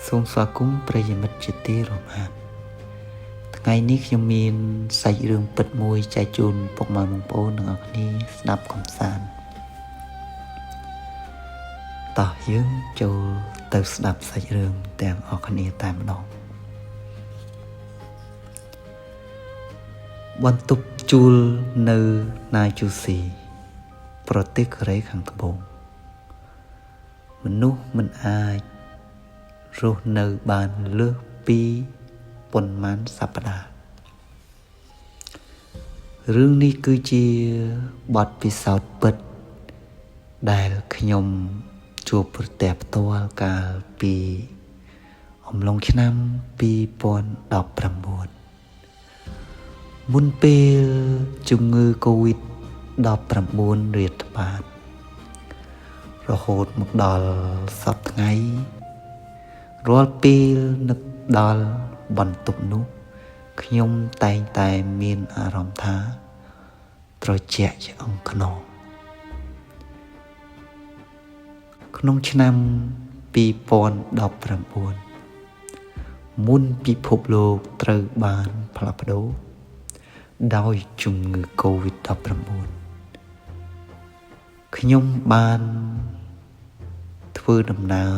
សូមស្វាគមន៍ប្រិយមិត្តជាទីរំអានថ្ងៃនេះខ្ញុំមានសាច់រឿងពិតមួយចែកជូនពុកម៉ែបងប្អូនទាំងអស់គ្នាស្ដាប់កំសាន្តតោះយើងចូលទៅស្ដាប់សាច់រឿងទាំងអស់គ្នាតែម្ដងបន្ទប់ជួលនៅណាយជូស៊ីប្រទេសកូរ៉េខាងត្បូងមនុស្សមិនអាចរស់នៅបានលើសពីប៉ុន្មានសប្តាហ៍រឿងនេះគឺជាបទពិសោធន៍ពិតដែលខ្ញុំជួបប្រទះផ្ទាល់កាលពីអំឡុងឆ្នាំ2019មុនពេលជំងឺ COVID-19 រាតត្បាតរហូតមកដល់សប្តាហ៍ថ្ងៃរាល់ពេលនឹកដល់បន្ទប់នោះខ្ញុំតែងតែមានអារម្មណ៍ថាត្រជាក់ឆ្អឹងខ្នងក្នុងឆ្នាំ2019មុនពិភពលោកត្រូវបានផ្លាស់ប្ដូរដោយជំងឺ COVID-19 ខ្ញុំបានធ្វើដំណើរ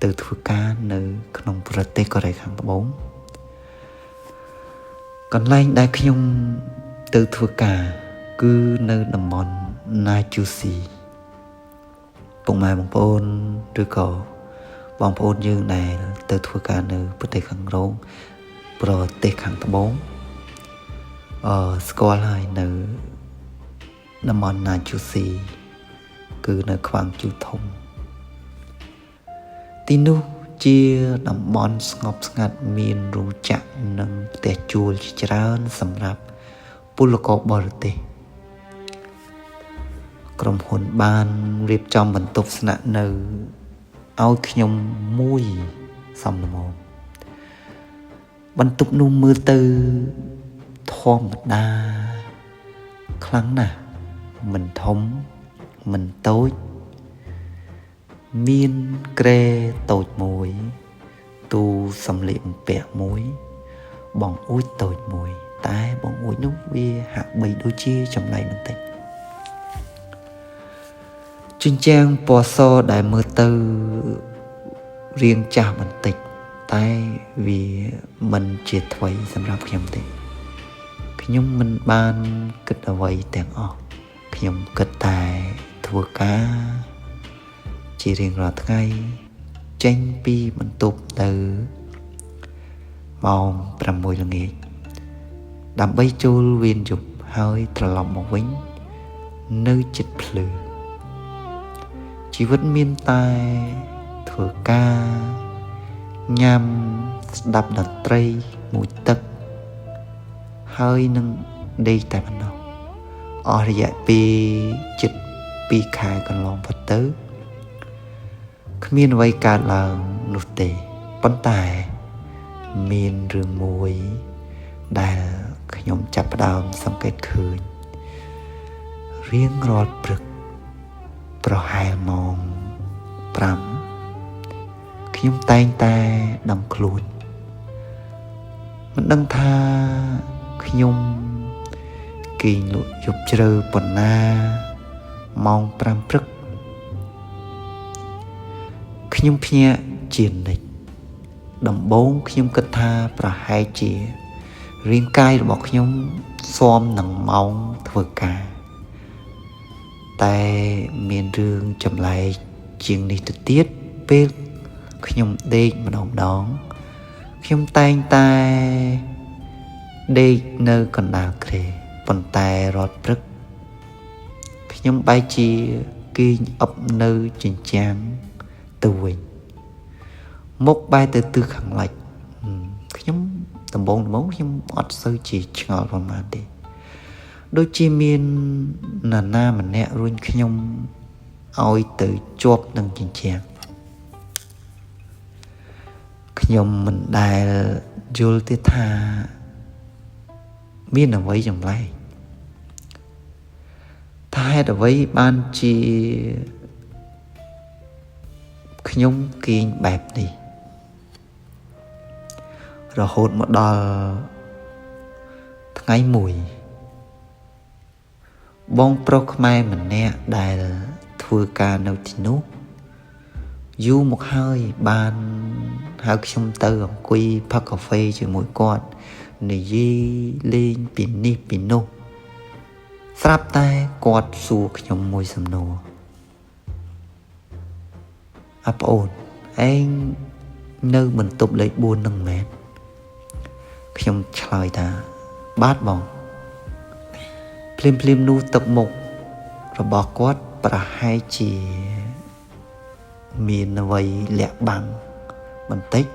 ទៅធ្វើការនៅក្នុងប្រទេសកូរ៉េខាងត្បូងកន្លែងដែលខ្ញុំទៅធ្វើការគឺនៅតំបន់ណាជូស៊ីពុកម៉ែបងប្អូនឬក៏បងប្អូនយើងដែលទៅធ្វើការនៅប្រទេសខាងរោងប្រទេសខាងត្បូងស្គាល់ហើយនៅតំបន់ណាជូស៊ីគឺនៅខ្វាងជូធំទីនោះជាតំបន់ស្ងប់ស្ងាត់មានរោងចក្រនិងផ្ទះជួលជាច្រើនសម្រាប់ពលករបរទេសក្រុមហ៊ុនបានរៀបចំបន្ទប់ស្នាក់នៅឲ្យខ្ញុំមួយសំឡមបន្ទប់នោះមើលទៅធម្មតាខ្លាំងណាស់មិនធំមិនតូចមានក្រែតូចមួយទូសម្លៀកបំពាក់មួយបងអួចតូចមួយតែបងអួចនោះវាហាក់បីដូចជាចំណៃបន្តិចជញ្ជាំងពណ៌សដែលមើលទៅរាងចាស់បន្តិចតែវាមិនជាថ្មីសម្រាប់ខ្ញុំទេខ្ញុំមិនបានគិតអ្វីទាំងអស់ខ្ញុំគិតតែធ្វើការជារៀងរាល់ថ្ងៃចេញពីបន្ទប់ទៅម៉ោង6ល្ងាចដើម្បីចូលវេនយប់ហើយត្រឡប់មកវិញនៅជិតភ្លឺជីវិតមានតែធ្វើការញ៉ាំស្ដាប់តន្ត្រីមួយទឹកហើយនឹងដេកតែប៉ុណ្ណោះអស់រយៈពេលជិត2ខែកន្លងផុតទៅគ្មានអ្វីកើតឡើងនោះទេប៉ុន្តែមានរឿងមួយដែលខ្ញុំចាប់ផ្ដើមសង្កេតឃើញរៀងរាល់ព្រឹកប្រហែលម៉ោង5ខ្ញុំតែងតែដឹងខ្លួនមិនដឹងថាខ្ញុំគេងលក់យប់ជ្រៅប៉ុណ្ណាម៉ោង5ព្រឹកខ្ញុំភ្ញាក់ជានិច្ចដំបូងខ្ញុំគិតថាប្រហែលជារាងកាយរបស់ខ្ញុំស៊ាំនឹងម៉ោងធ្វើការតែមានរឿងចម្លែកជាងនេះទៅទៀតពេលខ្ញុំដេកម្ដងខ្ញុំតែងតែដេកនៅកណ្ដាលគ្រែប៉ុន្តែរាល់ព្រឹកខ្ញុំបែរជាគេងអឹបនៅជញ្ជាំងទៅវិញមុខបែរទៅទិសខាងលិចខ្ញុំដំបូងខ្ញុំអត់សូវជាឆ្ងល់ប៉ុន្មានទេដូចជាមាននរណាម្នាក់រុញខ្ញុំឲ្យទៅជាប់នឹងជញ្ជាំងខ្ញុំមិនដែលយល់ទេថាមានអ្វីចម្លែកថាហេតុអ្វីបានជា ខ្ញុំគេងបែបនេះរហូតមកដល់ថ្ងៃមួយបងប្រុសខ្មែរម្នាក់ដែលធ្វើការនៅទីនោះយូរមកហើយបានហៅខ្ញុំទៅអង្គុយផឹកកាហ្វេជាមួយគាត់និយាយលេងពីនេះពីនោះស្រាប់តែគាត់សួរខ្ញុំមួយសំណួរអប្អូនឯងនៅបន្ទប់លេខ4នឹងមែនខ្ញុំឆ្លើយថាបាទបងភ្លាមនោះទឹកមុខរបស់គាត់ប្រហែលជាមានអ្វីលាក់បាំងបន្តិច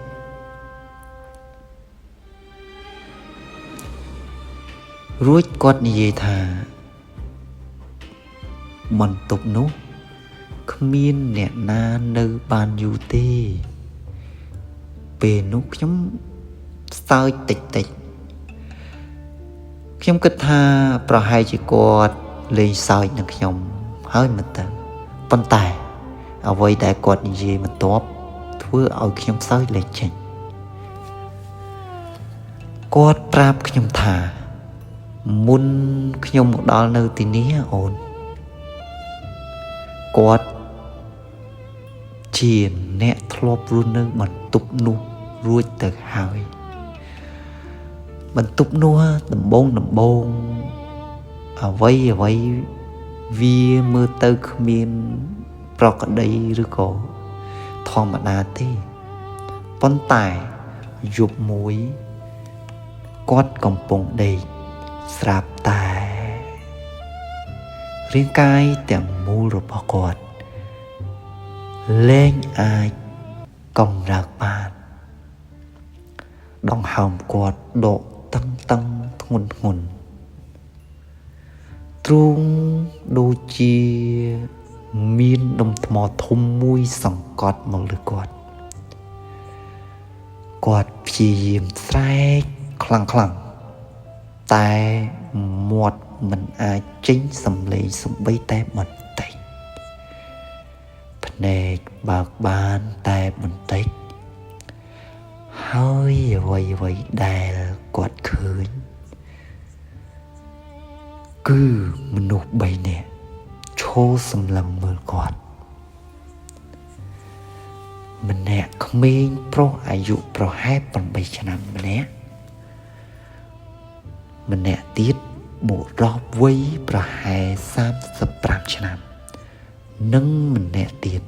រួចគាត់និយាយថាបន្ទប់នោះគ្មានអ្នកណានៅបានយូរទេពេលនោះខ្ញុំសើចតិចខ្ញុំគិតថាប្រហែលជាគាត់លេងសើចនឹងខ្ញុំហើយមិនទៅប៉ុន្តែអ្វីដែលគាត់និយាយបន្ទាប់ធ្វើឲ្យខ្ញុំសើចលេចចេញគាត់ប្រាប់ខ្ញុំថាមុនខ្ញុំមកដល់នៅទីនេះអូនគាត់ជាអ្នកធ្លាប់រស់នៅបន្ទប់នោះរួចទៅហើយបន្ទប់នោះដំបងអ្វីវាមើលទៅគ្មានប្រក្រតីឬក៏ធម្មតាទេប៉ុន្តែយប់មួយគាត់កំពុងដេកស្រាប់តែរាងកាយទាំងមូលរបស់គាត់លែងអាចកម្រើកបានដង្ហើមគាត់ដកតឹងធ្ងន់ទ្រូងដូចជាមានដុំថ្មធំមួយសង្កត់មកលើគាត់ព្យាយាមស្រែកខ្លាំងតែមាត់មិនអាចចេញសំឡេងសំបីតែបន្តិចភ្នែកបើកបានតែបន្តិចហើយអ្វីដែលគាត់ឃើញគឺមនុស្ស3នាក់ឈរសម្លឹងមើលគាត់ម្នាក់ក្មេងប្រុសអាយុប្រហែល8ឆ្នាំម្នាក់ទៀតបុរសវ័យប្រហែល35ឆ្នាំនិងម្នាក់ទៀត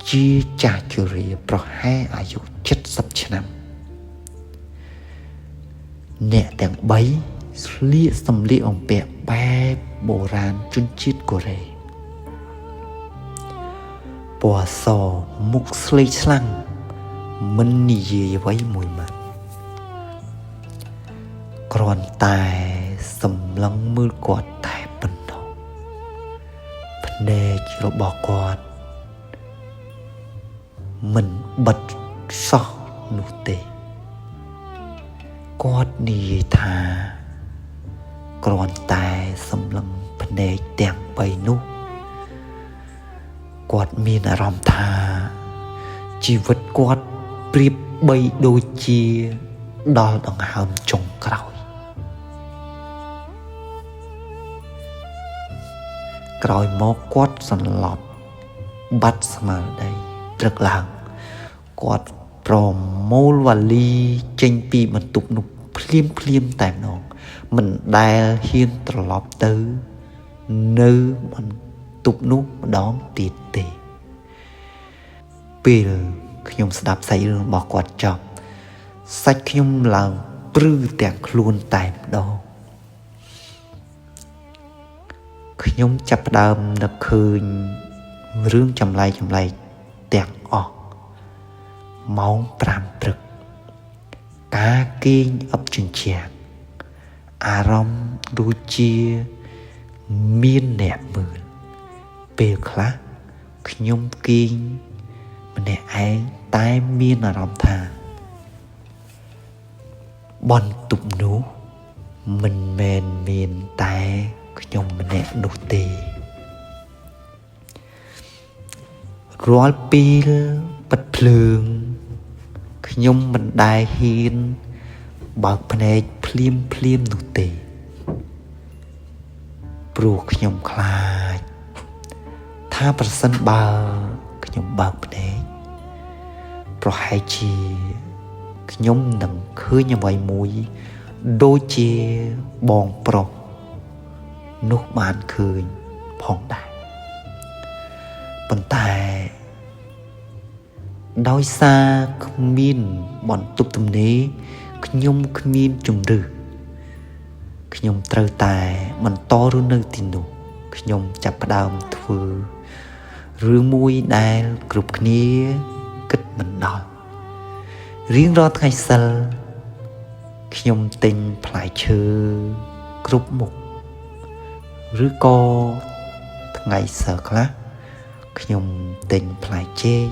ជាចាស់ជរាប្រហែលអាយុ70ឆ្នាំអ្នកទាំង3ស្លៀកសម្លៀកបំពាក់បែបបុរាណជនជាតិកូរ៉េពណ៌សមុខស្លេកស្លាំងមិននិយាយអ្វីមួយម៉ាត់គ្រាន់តែសម្លឹងមើលគាត់តែប៉ុណ្ណោះភ្នែករបស់គាត់មិនបិទសោះនោះទេគាត់និយាយថាគ្រាន់តែសម្លឹងភ្នែកទាំង3នោះគាត់មានអារម្មណ៍ថាជីវិតគាត់ប្រៀបបីដូចជាដល់ដង្ហើមចុងក្រោយមកគាត់សន្លប់បាត់ស្មារតីព្រឹកឡើងគាត់ប្រមូលវ៉ាលីចេញពីបន្ទប់នោះភ្លាមតែម្ដងមិនដែលហ៊ានត្រឡប់ទៅនៅបន្ទប់នោះម្ដងទៀតទេពេលខ្ញុំស្ដាប់សាច់រឿងរបស់គាត់ចប់សាច់ខ្ញុំឡើងព្រឺទាំងខ្លួនតែម្ដងខ្ញុំចាប់ផ្ដើមនឹកឃើញរឿងចម្លែកទាំងអស់ម៉ោង5ព្រឹកការគេងឥបជញ្ជាំងអារម្មណ៍ដូចជាមានអ្នកមើលពេលខ្លះខ្ញុំគេងម្នាក់ឯងតែមានអារម្មណ៍ថាបន្ទប់នោះមិនមែនមានតែខ្ញុំម្នាក់នោះទេ រាល់ពេលបិទភ្លើងខ្ញុំមិនដែលហ៊ានបើកភ្នែកភ្លាមនោះទេព្រោះខ្ញុំខ្លាចថាប្រសិនបើខ្ញុំបើកភ្នែកប្រហែលជាខ្ញុំនឹងឃើញអ្វីមួយដូចជាបងប្រុសនោះបានឃើញផងដែរប៉ុន្តែដោយសារគ្មានបន្ទប់ទំនេរខ្ញុំគ្មានជំរឿខ្ញុំត្រូវតែបន្តរស់នៅទីនោះខ្ញុំចាប់ផ្ដើមធ្វើរឿងមួយដែលគ្រប់គ្នាគិតមិនដល់រៀងរាល់ថ្ងៃសិលខ្ញុំទិញផ្លែឈើគ្រប់មុខឬក៏ថ្ងៃសិលខ្លះខ្ញុំទិញផ្លែចេក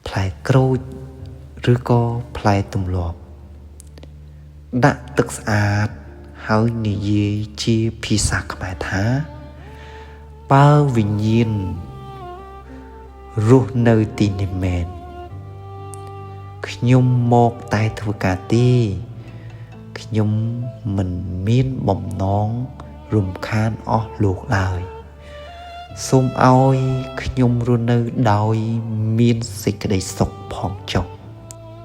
ផ្លែក្រូចឬក៏ផ្លែទម្លាប់ដាក់ទឹកស្អាតហើយនិយាយជាភាសាខ្មែរថាបើវិញ្ញាណរស់នៅទីនេះមែនខ្ញុំមកតែធ្វើការទេខ្ញុំមិនមានបំណងរំខានអស់លោកឡើយសូមឲ្យខ្ញុំរស់នៅដោយមានសេចក្តីសុខផងចុះ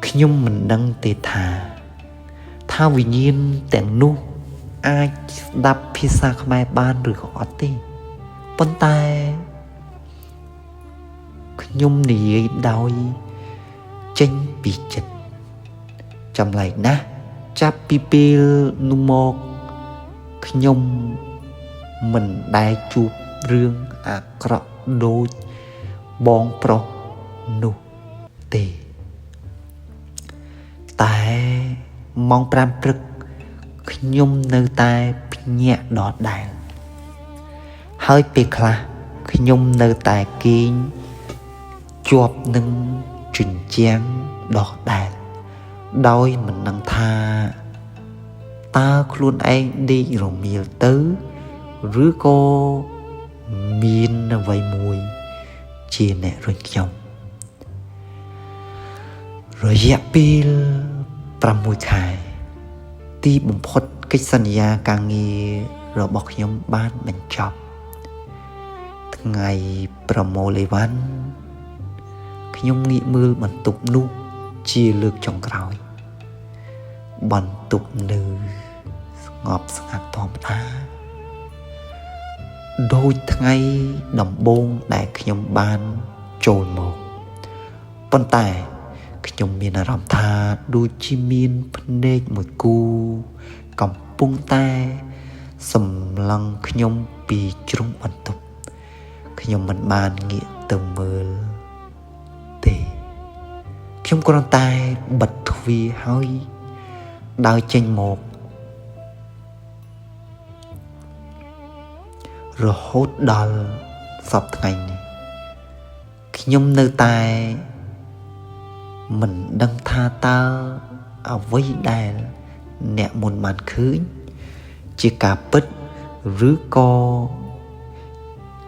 ខ្ញុំមិនដឹងទេថាវិញ្ញាណទាំងនោះអាចស្ដាប់ភាសាខ្មែរបានឬក៏អត់ទេប៉ុន្តែខ្ញុំនិយាយដោយចេញពីចិត្តចម្លែកណាស់ចាប់ពីពេលនោះមកខ្ញុំមិនដែលជួបរឿងអាក្រក់ដូចបងប្រុសនោះទេតែម៉ោង5ព្រឹកខ្ញុំនៅតែភ្ញាក់ដដែលហើយពេលខ្លះខ្ញុំនៅតែគេងជាប់នឹងជញ្ជាំងដដែលដោយមិនដឹងថាតើខ្លួនឯងដេករមៀលទៅឬក៏មានអ្វីមួយជាអ្នករុញខ្ញុំរយៈពេល6ខែទីបំផុតកិច្ចសន្យាការងាររបស់ខ្ញុំបានបញ្ចប់ថ្ងៃប្រមូលអីវ៉ាន់ខ្ញុំងាកមើលបន្ទប់នោះជាលើកចុងក្រោយបន្ទប់នៅស្ងប់ស្ងាត់ធម្មតាដូចថ្ងៃដំបូងដែលខ្ញុំបានចូលមកប៉ុន្តែខ្ញុំមានអារម្មណ៍ថាដូចជាមានភ្នែកមួយគូកំពុងតែសម្លឹងខ្ញុំពីជ្រុងបន្ទប់ខ្ញុំមិនបានងាកទៅមើលទេខ្ញុំគ្រាន់តែបិទទ្វារហើយដើរចេញមករហូតដល់សប្តាហ៍ថ្ងៃនេះខ្ញុំនៅតែមិនដឹងថាតើអ្វីដែលអ្នកមុនបានឃើញជាការពិតឬក៏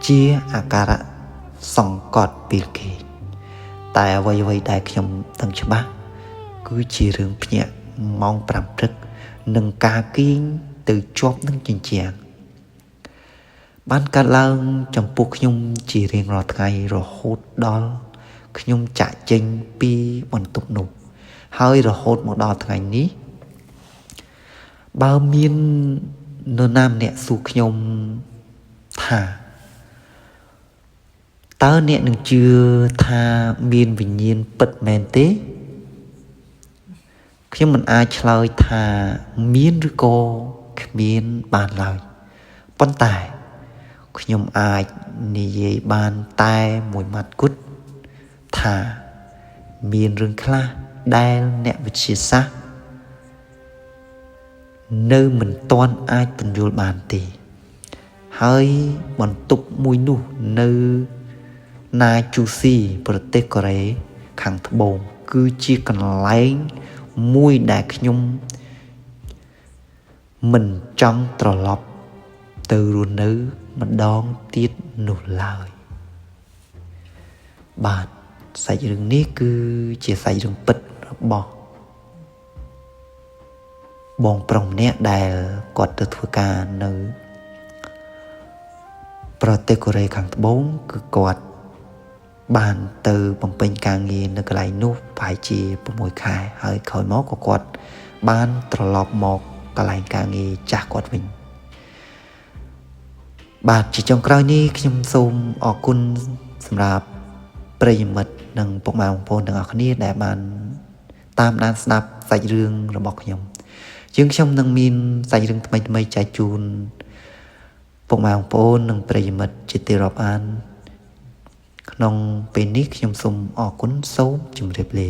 ជាអាការៈសង្កត់ពេលគេតែអ្វីដែលខ្ញុំដឹងច្បាស់គឺជារឿងភ្ញាក់ម៉ោង5ព្រឹកនិងការគេងទៅជាប់នឹងជញ្ជាំងបានកើតឡើងចំពោះខ្ញុំជារៀងរាល់ថ្ងៃរហូតដល់ខ្ញុំចាក់ចេញពីបន្ទប់នោះហើយរហូតមកដល់ថ្ងៃនេះបើមាននរណាម្នាក់សួរខ្ញុំថាតើអ្នកនឹងជឿថាមានវិញ្ញាណពិតមែនទេខ្ញុំមិនអាចឆ្លើយថាមានឬក៏គ្មានបានឡើយប៉ុន្តែខ្ញុំអាចនិយាយបានតែមួយម៉ាត់គត់ថាមានរឿងខ្លះដែលអ្នកវិទ្យាសាស្ត្រនៅមិនទាន់អាចពន្យល់បានទេហើយបន្ទប់មួយនោះនៅណាជូស៊ីប្រទេសកូរ៉េខាងត្បូងគឺជាកន្លែងមួយដែលខ្ញុំមិនចង់ត្រឡប់ទៅរស់នៅម្ដងទៀតនោះឡើយ បាទសាច់រឿងនេះគឺជាសាច់រឿងពិតរបស់បងប្រុសម្នាក់ដែលគាត់ទៅធ្វើការនៅប្រទេសកូរ៉េខាងត្បូងគឺគាត់បានទៅបំពេញការងារនៅកន្លែងនោះប្រហែលជា6ខែហើយក្រោយមកក៏គាត់បានត្រឡប់មកកន្លែងការងារចាស់គាត់វិញបាទជាចុងក្រោយនេះខ្ញុំសូមអរគុណសម្រាប់ប្រិយមិត្តនិងពុកម៉ែបងប្អូនទាំងអស់គ្នាដែលបានតាមដានស្ដាប់សាច់រឿងរបស់ខ្ញុំខ្ញុំនឹងមានសាច់រឿងថ្មីៗចែកជូនពុកម៉ែបងប្អូននិងប្រិយមិត្តជាទីរាប់អានក្នុងពេលនេះខ្ញុំសូមអរគុណសូមជម្រាបលា